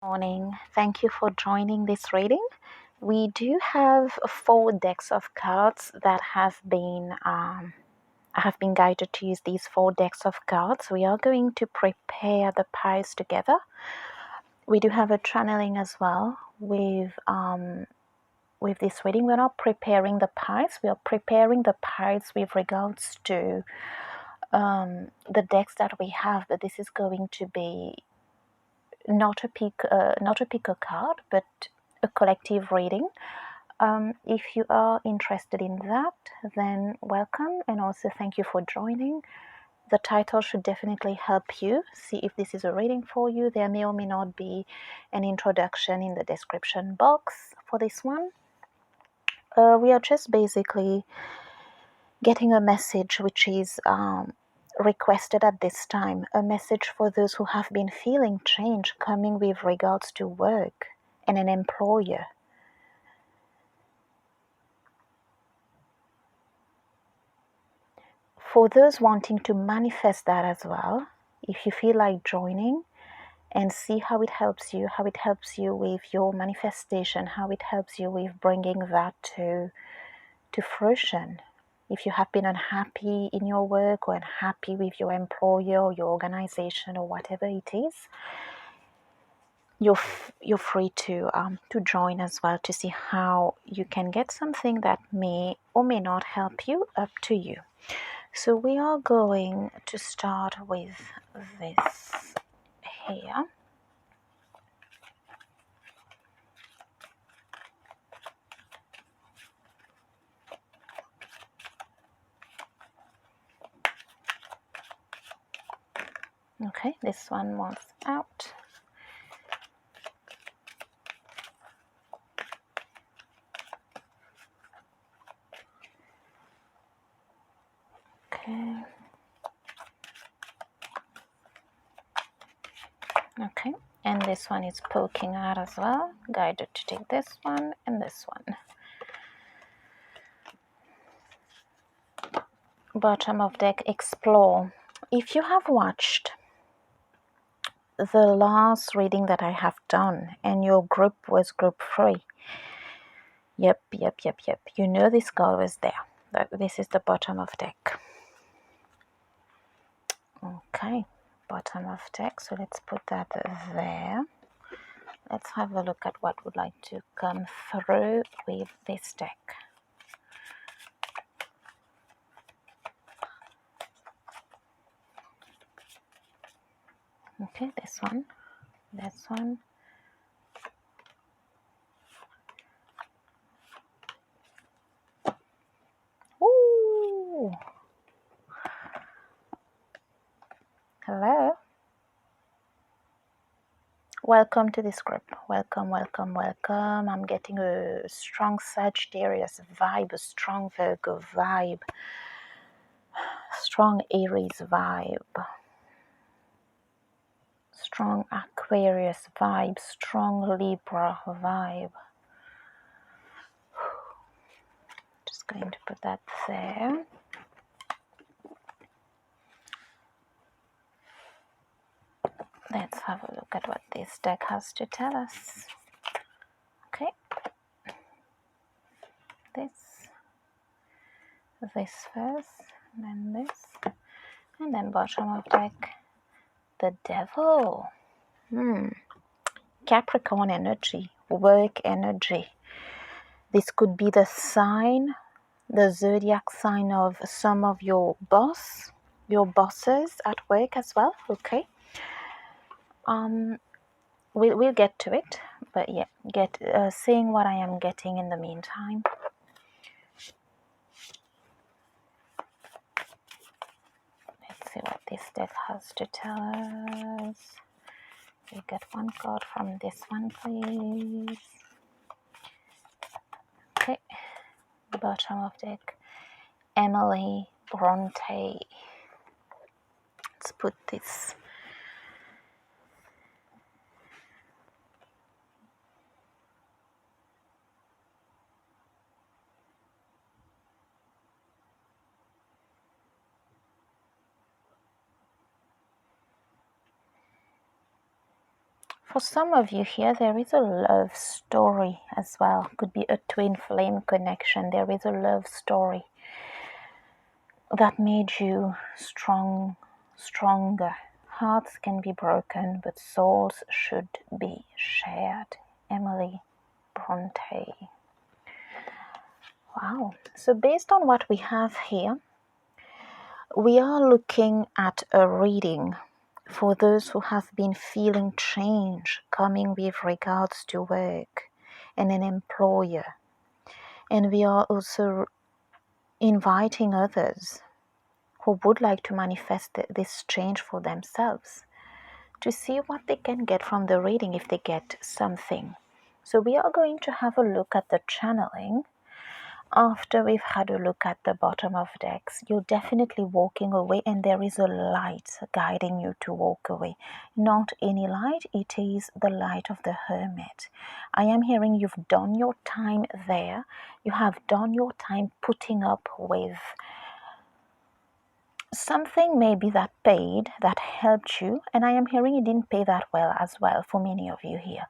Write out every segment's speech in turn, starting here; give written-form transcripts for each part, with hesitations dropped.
Morning. Thank you for joining this reading. We do have 4 decks of cards that I have been guided to use these 4 decks of cards. We are going to prepare the piles together. We do have a channeling as well with this reading. We're not preparing the piles. We are preparing the piles with regards to the decks that we have, but this is going to be not a pick a card, but a collective reading. If you are interested in that, then welcome, and also thank you for joining. The title should definitely help you see if this is a reading for you. There may or may not be an introduction in the description box for this one. We are just basically getting a message which is requested at this time, a message for those who have been feeling change coming with regards to work and an employer. For those wanting to manifest that as well, if you feel like joining and see how it helps you with your manifestation, how it helps you with bringing that to fruition. If you have been unhappy in your work or unhappy with your employer or your organization or whatever it is, you're free to join as well to see how you can get something that may or may not help you, up to you. So we are going to start with this here. Okay, this one wants out. Okay. Okay, and this one is poking out as well. Guided to take this one and this one. Bottom of deck, explore. If you have watched the last reading that I have done and your group was group 3, yep, you know this card was there. This is the bottom of deck. Okay, bottom of deck, so let's put that there. Let's have a look at what would like to come through with this deck. Okay, this one. Ooh. Hello. Welcome to this group. Welcome. I'm getting a strong Sagittarius vibe, a strong Virgo vibe, strong Aries vibe, strong Aquarius vibe, strong Libra vibe. Just going to put that there. Let's have a look at what this deck has to tell us. Okay. This first, then this, and then bottom of deck, the Devil. Capricorn energy, work energy. This could be the sign, the zodiac sign of some of your bosses at work as well. Okay. We'll get to it, but yeah, seeing what I am getting in the meantime. Let's see what this deck has to tell us. We get one card from this one, please. Okay, bottom of deck, Emily Bronte. Let's put this. For some of you here, there is a love story as well. Could be a twin flame connection. There is a love story that made you stronger. Hearts can be broken, but souls should be shared. Emily Bronte. Wow. So based on what we have here, we are looking at a reading for those who have been feeling change coming with regards to work and an employer. And we are also inviting others who would like to manifest this change for themselves to see what they can get from the reading if they get something. So we are going to have a look at the channeling. After we've had a look at the bottom of decks, you're definitely walking away, and there is a light guiding you to walk away. Not any light, it is the light of the hermit. I am hearing you've done your time there. You have done your time putting up with something maybe that paid, that helped you, and I am hearing it didn't pay that well as well for many of you here.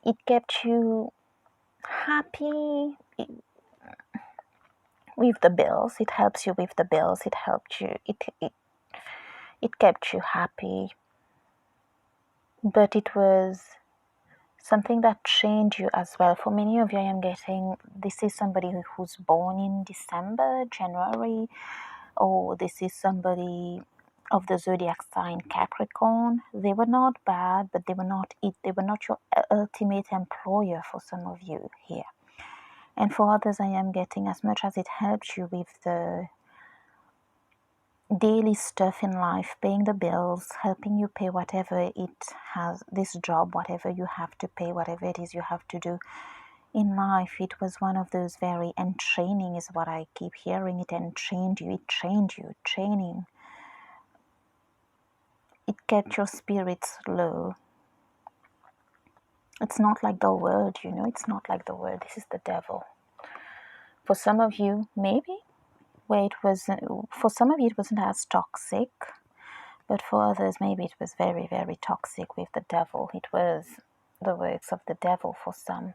It kept you happy with the bills. It helps you with the bills. It helped you. It kept you happy. But it was something that changed you as well. For many of you, I am getting this is somebody who's born in December, January, or this is somebody of the zodiac sign Capricorn. They were not bad, but they were not it. They were not your ultimate employer for some of you here. And for others, I am getting, as much as it helps you with the daily stuff in life, paying the bills, helping you pay whatever it has, this job, whatever you have to pay, whatever it is you have to do in life, it was one of those very, and training is what I keep hearing, it entrained you, training. It kept your spirits low. It's not like the world, it's not like the world. This is the devil. For some of you, maybe, where it was, for some of you, it wasn't as toxic, but for others, maybe it was very, very toxic with the devil. It was the works of the devil for some.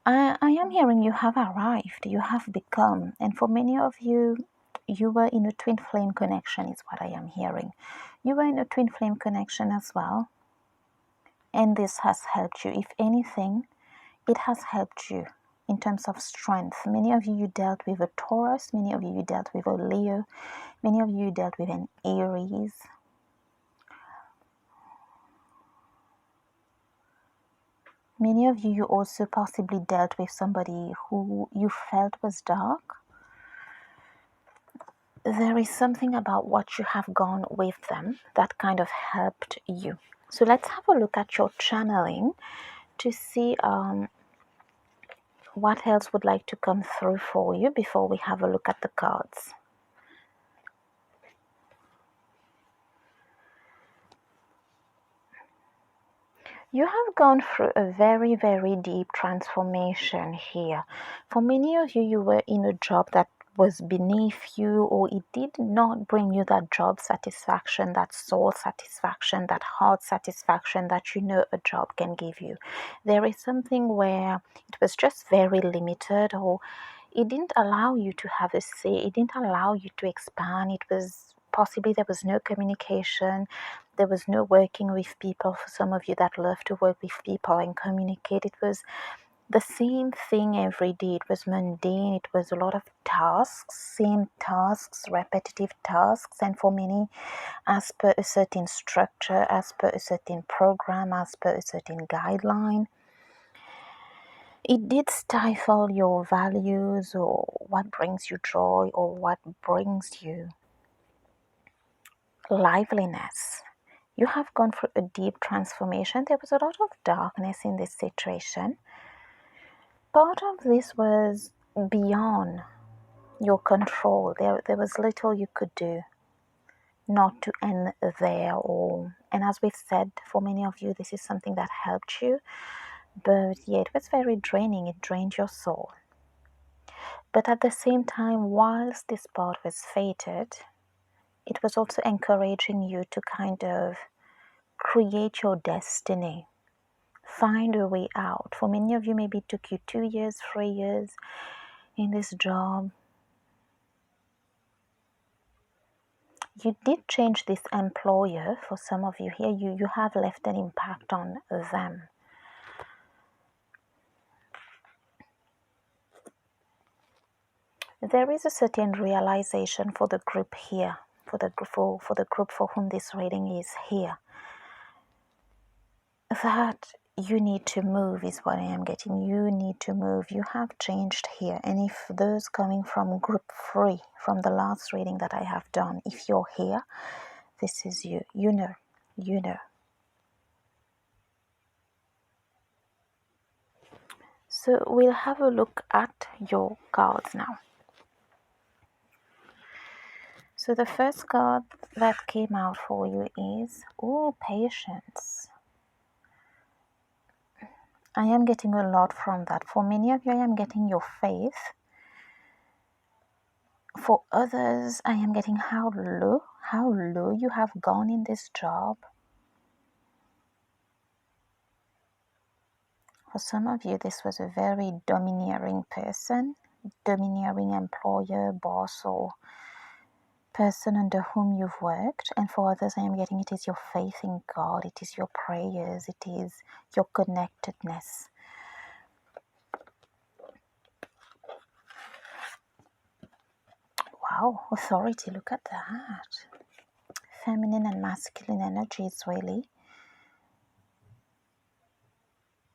I am hearing you have arrived, you have become, and for many of you, you were in a twin flame connection, is what I am hearing. You were in a twin flame connection as well, and this has helped you. If anything, it has helped you in terms of strength. Many of you dealt with a Taurus, many of you dealt with a Leo, many of you dealt with an Aries. Many of you also possibly dealt with somebody who you felt was dark. There is something about what you have gone with them that kind of helped you. So let's have a look at your channeling to see what else would like to come through for you before we have a look at the cards. You have gone through a very, very deep transformation here. For many of you, you were in a job that was beneath you, or it did not bring you that job satisfaction, that soul satisfaction, that heart satisfaction that a job can give you. There is something where it was just very limited, or it didn't allow you to have a say, it didn't allow you to expand. It was possibly there was no communication, there was no working with people. For some of you that love to work with people and communicate, it was the same thing every day. It was mundane. It was a lot of tasks, same tasks, repetitive tasks, and for many, as per a certain structure, as per a certain program, as per a certain guideline. It did stifle your values, or what brings you joy, or what brings you liveliness. You have gone through a deep transformation. There was a lot of darkness in this situation. Part of this was beyond your control. There was little you could do not to end there. And as we've said, for many of you, this is something that helped you. But yeah, it was very draining. It drained your soul. But at the same time, whilst this part was fated, it was also encouraging you to kind of create your destiny. Find a way out. For many of you, maybe it took you 2 years, 3 years in this job. You did change this employer. For some of you here, you have left an impact on them. There is a certain realization for the group here, for the group for whom this reading is here, that you need to move is what I am getting. You need to move. You have changed here. And if those coming from group 3, from the last reading that I have done, if you're here, this is you. You know. You know. So we'll have a look at your cards now. So the first card that came out for you is, patience. I am getting a lot from that. For many of you, I am getting your faith. For others, I am getting how low you have gone in this job. For some of you, this was a very domineering person, domineering employer, boss, or person under whom you've worked. And for others, I am getting it is your faith in God, it is your prayers, it is your connectedness. Wow, authority, look at that. Feminine and masculine energies, really.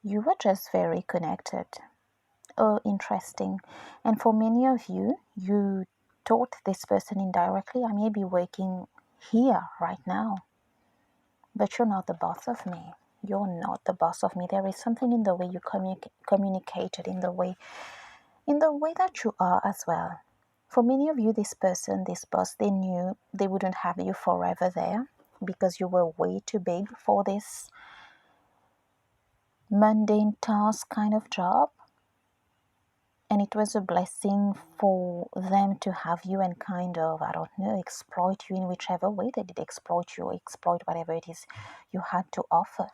You were just very connected. Oh, interesting. And for many of you, you taught this person indirectly. I may be working here right now, but you're not the boss of me. You're not the boss of me. There is something in the way you communicated, in the way that you are as well. For many of you, this person, this boss, they knew they wouldn't have you forever there because you were way too big for this mundane task kind of job. And it was a blessing for them to have you and kind of, I don't know, exploit you in whichever way they did exploit you, or exploit whatever it is you had to offer.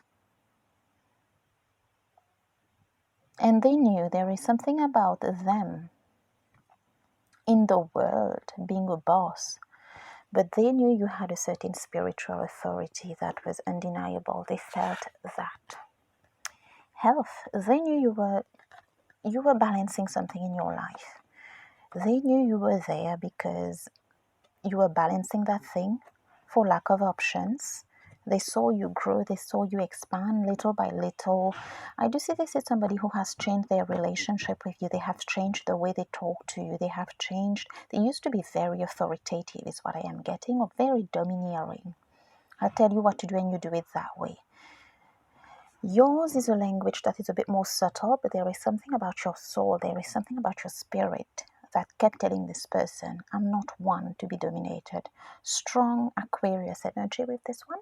And they knew there is something about them in the world being a boss, but they knew you had a certain spiritual authority that was undeniable. They felt that. Health, they knew you were balancing something in your life. They knew you were there because you were balancing that thing for lack of options. They saw you grow, they saw you expand little by little. I do see this is somebody who has changed their relationship with you. They have changed the way they talk to you. They have changed. They used to be very authoritative, is what I am getting, or very domineering. I tell you what to do and you do it that way. Yours is a language that is a bit more subtle, but there is something about your soul, there is something about your spirit that kept telling this person, I'm not one to be dominated. Strong Aquarius energy with this one.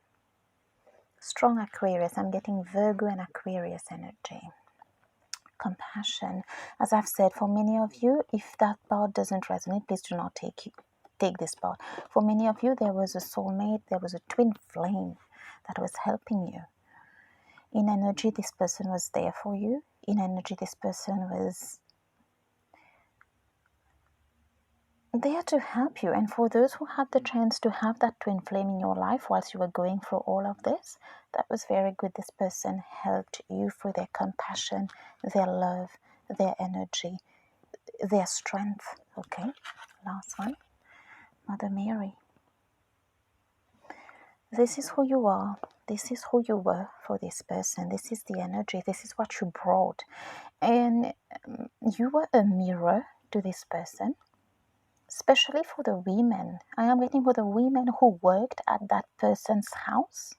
Strong Aquarius. I'm getting Virgo and Aquarius energy. Compassion. As I've said, for many of you, if that part doesn't resonate, please do not take this part. For many of you, there was a soulmate, there was a twin flame that was helping you. In energy, this person was there for you. In energy, this person was there to help you. And for those who had the chance to have that twin flame in your life whilst you were going through all of this, that was very good. This person helped you through their compassion, their love, their energy, their strength. Okay, last one. Mother Mary. This is who you are. This is who you were for this person. This is the energy. This is what you brought. And you were a mirror to this person. Especially for the women. I am getting for the women who worked at that person's house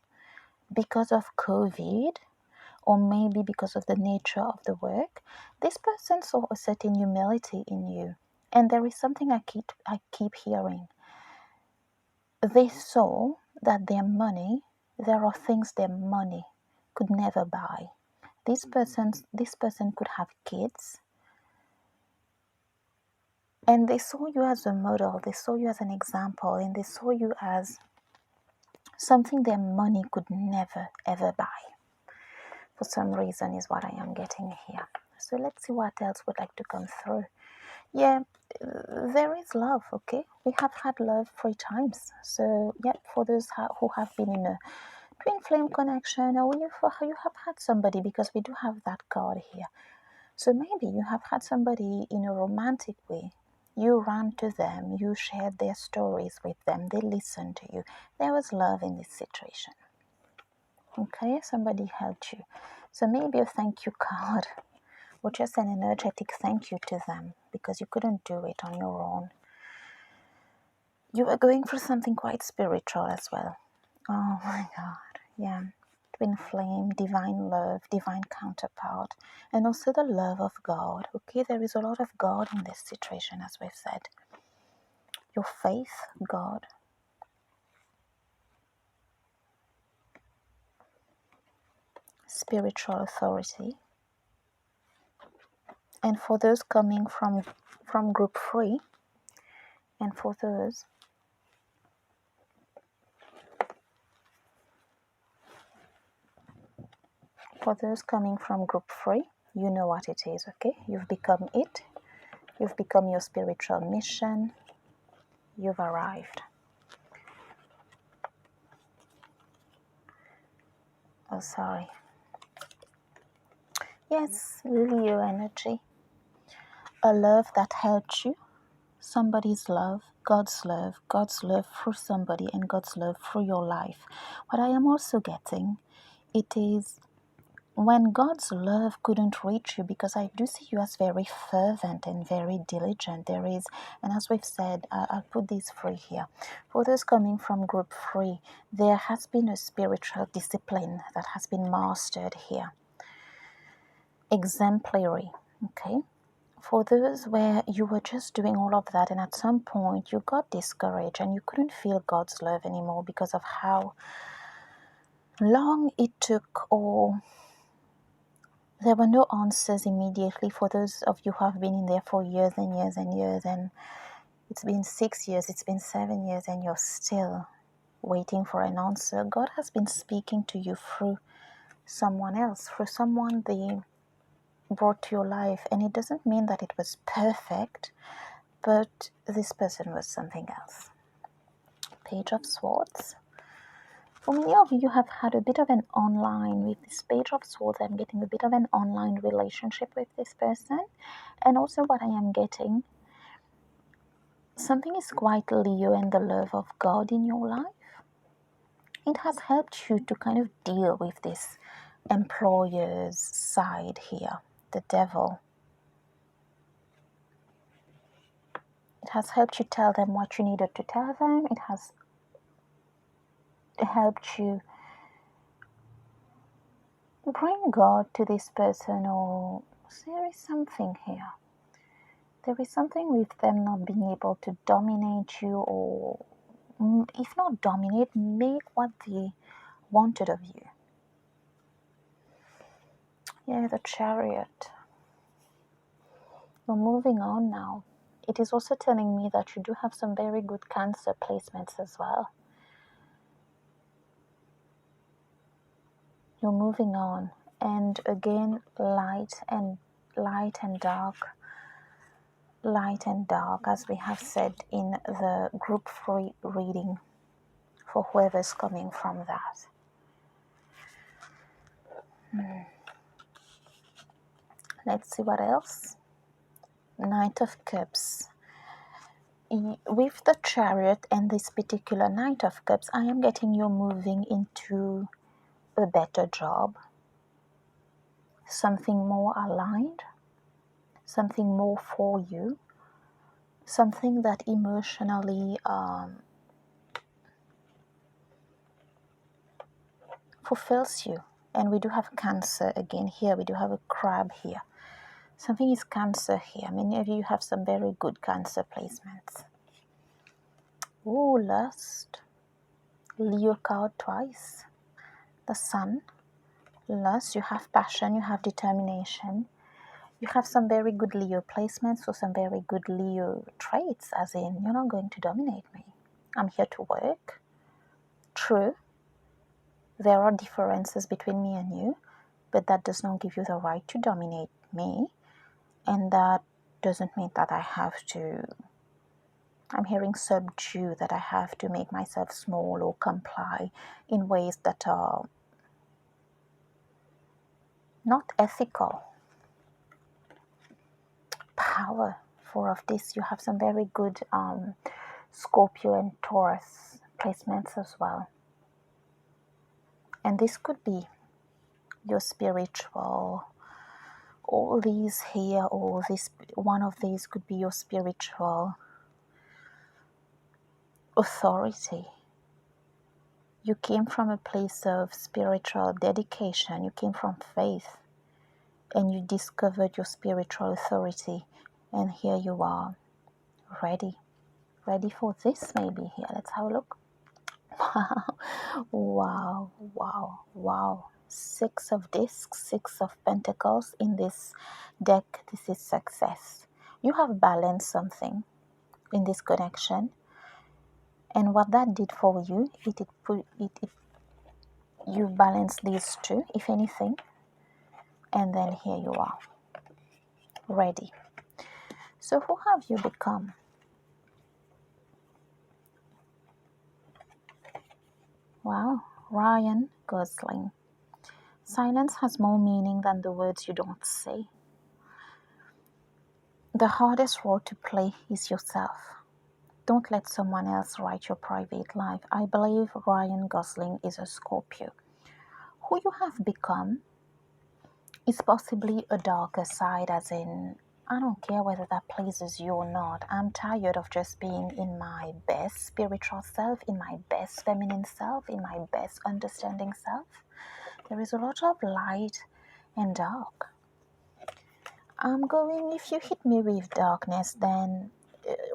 because of COVID, or maybe because of the nature of the work. This person saw a certain humility in you. And there is something I keep hearing. They saw that there are things their money could never buy. This person could have kids. And they saw you as a model, they saw you as an example, and they saw you as something their money could never ever buy. For some reason is what I am getting here. So let's see what else would like to come through. Yeah, there is love, okay? We have had love 3 times. So, yeah, for those who have been in a twin flame connection, or you have had somebody, because we do have that card here. So maybe you have had somebody in a romantic way. You ran to them, you shared their stories with them, they listened to you. There was love in this situation. Okay, somebody helped you. So maybe a thank you card, or just an energetic thank you to them because you couldn't do it on your own. You were going for something quite spiritual as well. Oh my God, yeah. Twin flame, divine love, divine counterpart, and also the love of God. Okay, there is a lot of God in this situation, as we've said. Your faith, God. Spiritual authority. And for those coming from group 3, and for those coming from group 3, you know what it is, okay? You've become it. You've become your spiritual mission. You've arrived. Oh, sorry. Yes, Leo energy. A love that helped you. Somebody's love, God's love through somebody, and God's love through your life. What I am also getting, it is when God's love couldn't reach you, because I do see you as very fervent and very diligent. There is, and as we've said, I'll put these 3 here. For those coming from group 3, there has been a spiritual discipline that has been mastered here. Exemplary, okay? For those where you were just doing all of that, and at some point you got discouraged and you couldn't feel God's love anymore because of how long it took, or there were no answers immediately. For those of you who have been in there for years and years and years, and it's been 6 years, it's been 7 years, and you're still waiting for an answer, God has been speaking to you through someone else, through someone they brought to your life. And it doesn't mean that it was perfect, but this person was something else. Page of Swords. For many of you have had a bit of an online, with this Page of Swords, I'm getting a bit of an online relationship with this person. And also what I am getting, something is quite Leo and the love of God in your life. It has helped you to kind of deal with this employer's side here, the devil. It has helped you tell them what you needed to tell them. It has helped you bring God to this person, or there is something here. There is something with them not being able to dominate you, or if not dominate, make what they wanted of you. Yeah, the Chariot. We're moving on now. It is also telling me that you do have some very good Cancer placements as well. You're moving on, and again, light and dark. Light and dark, as we have said in the group 3 reading, for whoever's coming from that. Let's see what else. Knight of Cups. With the Chariot and this particular Knight of Cups, I am getting you moving into a better job, something more aligned, something more for you, something that emotionally fulfills you. And we do have Cancer again here. We do have a crab here. Something is Cancer here. Many of you have some very good Cancer placements. Ooh, Lust. Leo card twice. The Sun. Lust. You have passion. You have determination. You have some very good Leo placements, or some very good Leo traits, as in, you're not going to dominate me. I'm here to work. True. There are differences between me and you, but that does not give you the right to dominate me. And that doesn't mean that I'm hearing subdue, that I have to make myself small or comply in ways that are not ethical. Power, 4 of this, you have some very good Scorpio and Taurus placements as well. And this could be your spiritual, all these here, all this, one of these could be your spiritual authority. You came from a place of spiritual dedication, you came from faith, and you discovered your spiritual authority, and here you are, ready for this. Maybe here, let's have a look. Wow. 6 of discs, 6 of pentacles in this deck. This is success. You have balanced something in this connection, and what that did for you, you balanced these two, if anything, and then here you are, ready. So who have you become? Wow, Ryan Gosling. Silence has more meaning than the words you don't say. The hardest role to play is yourself. Don't let someone else write your private life. I believe Ryan Gosling is a Scorpio. Who you have become is possibly a darker side, as in, I don't care whether that pleases you or not. I'm tired of just being in my best spiritual self, in my best feminine self, in my best understanding self. There is a lot of light and dark. If you hit me with darkness, then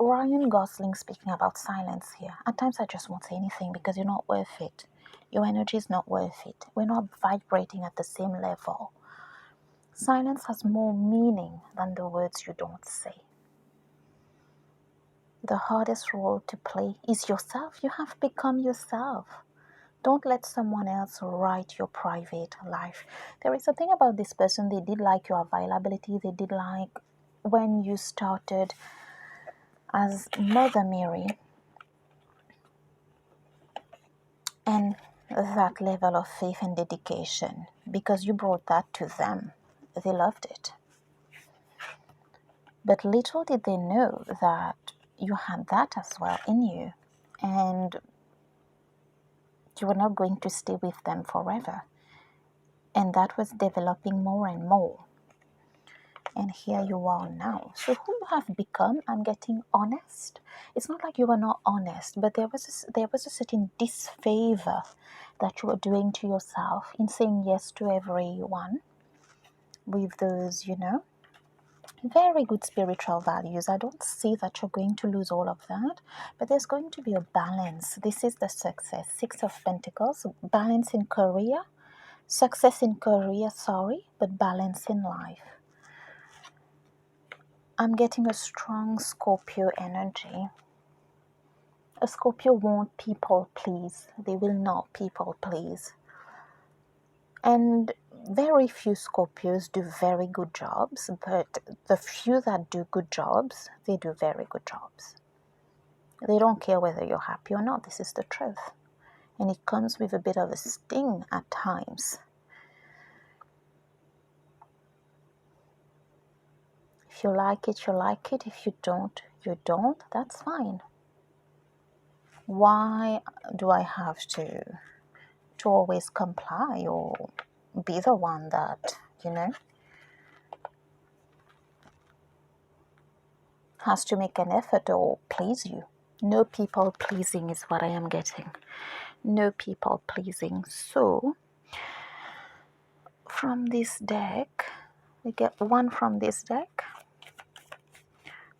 Ryan Gosling speaking about silence here. At times I just won't say anything because you're not worth it. Your energy is not worth it. We're not vibrating at the same level. Silence has more meaning than the words you don't say. The hardest role to play is yourself. You have become yourself. Don't let someone else write your private life. There is a thing about this person. They did like your availability. They did like when you started as Mother Mary, and that level of faith and dedication, because you brought that to them. They loved it. But little did they know that you had that as well in you, and you were not going to stay with them forever. And that was developing more and more. And here you are now. So who you have become, I'm getting honest. It's not like you were not honest, but there was a certain disfavor that you were doing to yourself in saying yes to everyone with those, very good spiritual values. I don't see that you're going to lose all of that, but there's going to be a balance. This is the success. 6 of Pentacles, balance in career, success in career, but balance in life. I'm getting a strong Scorpio energy. A Scorpio won't people please. They will not people please. And very few Scorpios do very good jobs, but the few that do good jobs, they do very good jobs. They don't care whether you're happy or not. This is the truth. And it comes with a bit of a sting at times. If you like it, you like it. If you don't, you don't. That's fine. Why do I have to always comply or be the one that, has to make an effort or please you? No people pleasing is what I am getting. No people pleasing. So, from this deck, we get one from this deck.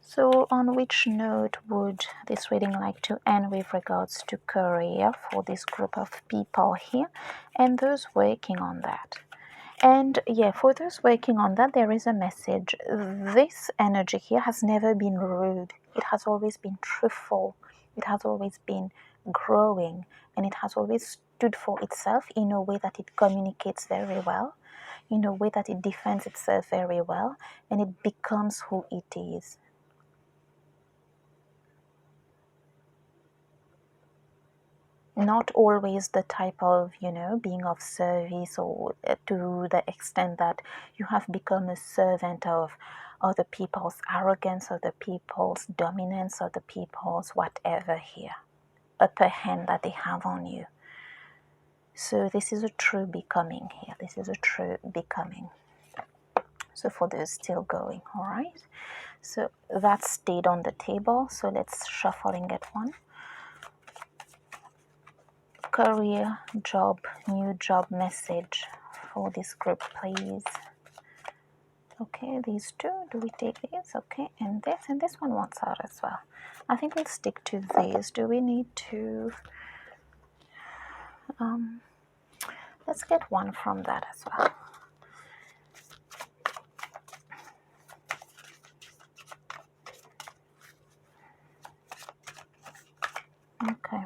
So, on which note would this reading like to end with regards to career for this group of people here and those working on that? And for those working on that, there is a message. This energy here has never been rude. It has always been truthful. It has always been growing, and it has always stood for itself in a way that it communicates very well, in a way that it defends itself very well, and it becomes who it is. Not always the type of, being of service, or to the extent that you have become a servant of other people's arrogance, other people's dominance, other people's whatever here, upper hand that they have on you. So this is a true becoming here. This is a true becoming. So for those still going, all right? So that stayed on the table. So let's shuffle and get one. Career, job, new job message for this group, please. Okay, these two. Do we take these? Okay, and this one wants out as well. I think we'll stick to these. Do we need to... let's get one from that as well. Okay.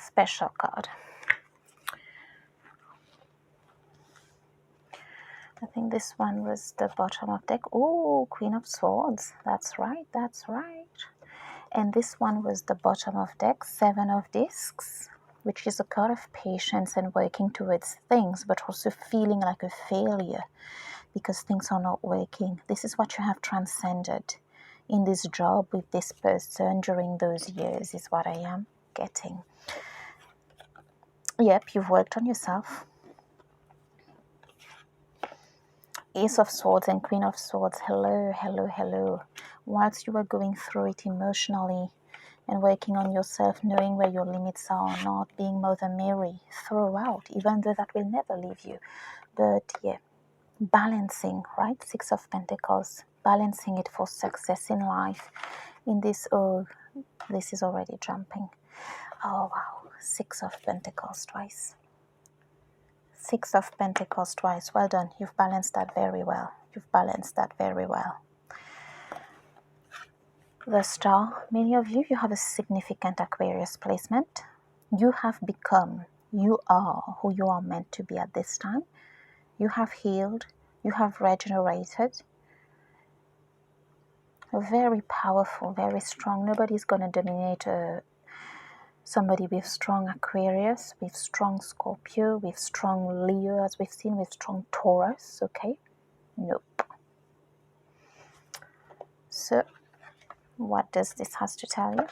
Special card. I think this one was the bottom of deck. Oh, Queen of Swords. That's right, that's right. And this one was the bottom of deck, Seven of Discs, which is a card of patience and working towards things, but also feeling like a failure because things are not working. This is what you have transcended in this job with this person during those years, is what I am getting. Yep, you've worked on yourself. Ace of Swords and Queen of Swords. Hello, hello, hello. Whilst you were going through it emotionally and working on yourself, knowing where your limits are, not being Mother Mary throughout, even though that will never leave you. But yeah, balancing, right? Six of Pentacles, balancing it for success in life. In this, oh, this is already jumping. Oh, wow. Six of Pentacles twice. Six of Pentacles twice. Well done. You've balanced that very well. You've balanced that very well. The Star. Many of you, you have a significant Aquarius placement. You have become, you are who you are meant to be at this time. You have healed. You have regenerated. Very powerful, very strong. Nobody's going to dominate somebody with strong Aquarius, with strong Scorpio, with strong Leo, as we've seen, with strong Taurus, okay? Nope. So, what does this has to tell you?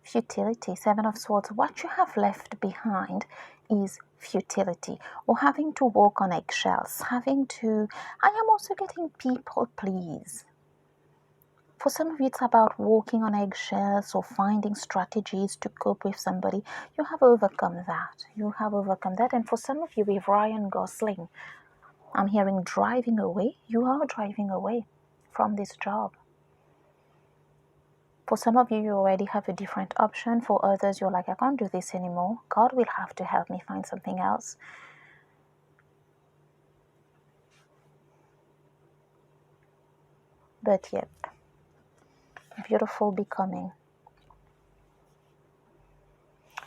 Futility, Seven of Swords. What you have left behind is futility, or having to walk on eggshells, having to... I am also getting people please. For some of you, it's about walking on eggshells or finding strategies to cope with somebody. You have overcome that. You have overcome that. And for some of you, with Ryan Gosling, I'm hearing driving away. You are driving away from this job. For some of you, you already have a different option. For others, you're like, I can't do this anymore. God will have to help me find something else. But yep, beautiful becoming.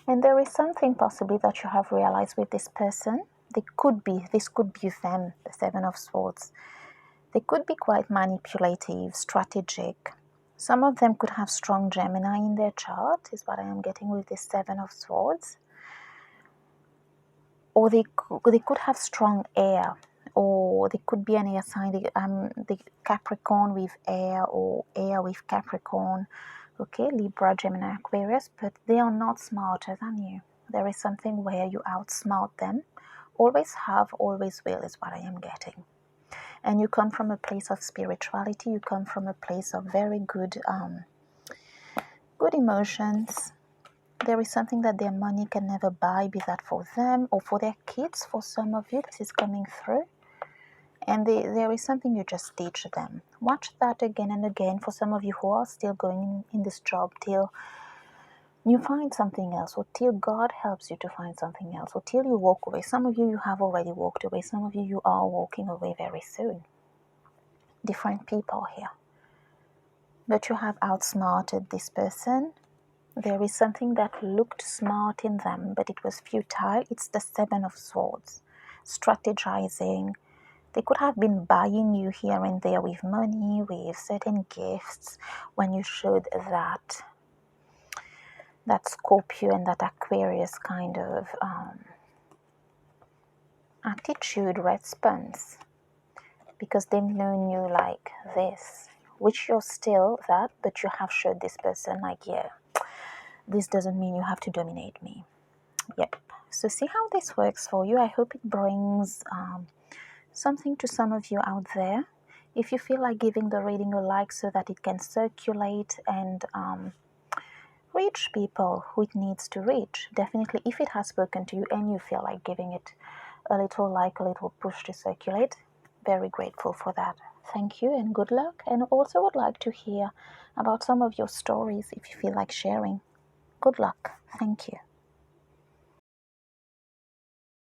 And there is something possibly that you have realized with this person. This could be them, the Seven of Swords. They could be quite manipulative, strategic. Some of them could have strong Gemini in their chart, is what I am getting with this Seven of Swords. Or they could have strong air, or they could be an air sign, the Capricorn with air, or air with Capricorn. Okay, Libra, Gemini, Aquarius, but they are not smarter than you. There is something where you outsmart them. Always have, always will, is what I am getting. And you come from a place of spirituality. You come from a place of very good, good emotions. There is something that their money can never buy, be that for them or for their kids. For some of you, this is coming through. And there is something you just teach them. Watch that again and again for some of you who are still going in this job till you find something else, or till God helps you to find something else, or till you walk away. Some of you, you have already walked away. Some of you, you are walking away very soon. Different people here. But you have outsmarted this person. There is something that looked smart in them, but it was futile. It's the Seven of Swords. Strategizing. They could have been buying you here and there with money, with certain gifts, when you showed that Scorpio and that Aquarius kind of attitude response, because they've known you like this, which you're still that, but you have showed this person like, yeah, this doesn't mean you have to dominate me. Yep. So see how this works for you. I hope it brings something to some of you out there. If you feel like giving the reading a like so that it can circulate and reach people who it needs to reach, definitely if it has spoken to you and you feel like giving it a little like, a little push to circulate, very grateful for that. Thank you and good luck. And also would like to hear about some of your stories if you feel like sharing. Good luck. Thank you.